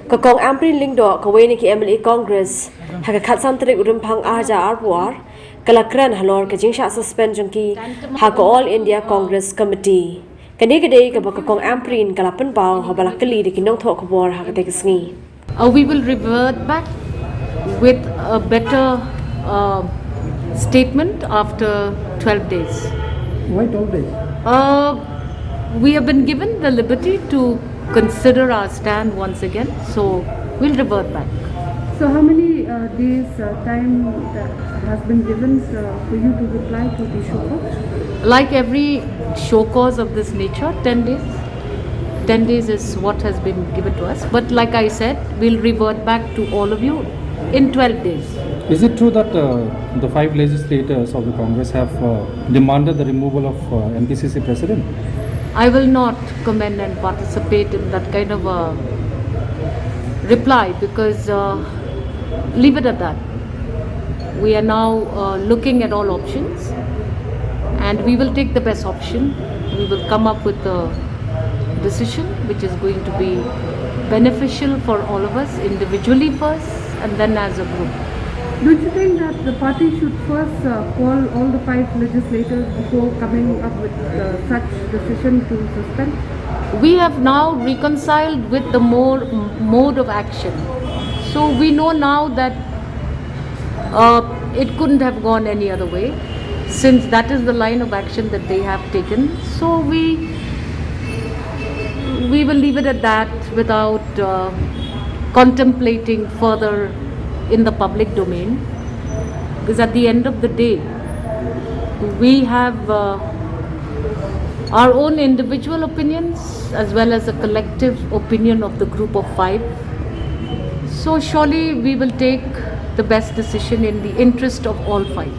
Ka kong Ampareen Lingdo ka wani ki MLA Congress ha ka khat santrik urumpang arja arbuar kala Kren Halor ka jingsha suspension ki ha ka All India Congress Committee. Kani gede ka baka kong Ampareen kala penpau ha bala kali de kinong thok bor ha ka tekisngi. We will revert back with a better statement after 12 days. Why 12 days? We have been given the liberty to consider our stand once again, so we'll revert back. So how many days time has been given for you to reply to the show cause? Like every show cause of this nature, 10 days. 10 days is what has been given to us. But like I said, we'll revert back to all of you in 12 days. Is it true that the 5 legislators of the Congress have demanded the removal of MPCC president? I will not comment and participate in that kind of a reply because leave it at that. We are now looking at all options and we will take the best option. We will come up with a decision which is going to be beneficial for all of us individually first and then as a group. Don't you think that the party should first call all the 5 legislators before coming up with such decision to suspend? We have now reconciled with the mode of action. So we know now that it couldn't have gone any other way since that is the line of action that they have taken. So we will leave it at that without contemplating further in the public domain, because at the end of the day we have our own individual opinions as well as a collective opinion of the group of 5. So surely we will take the best decision in the interest of all 5.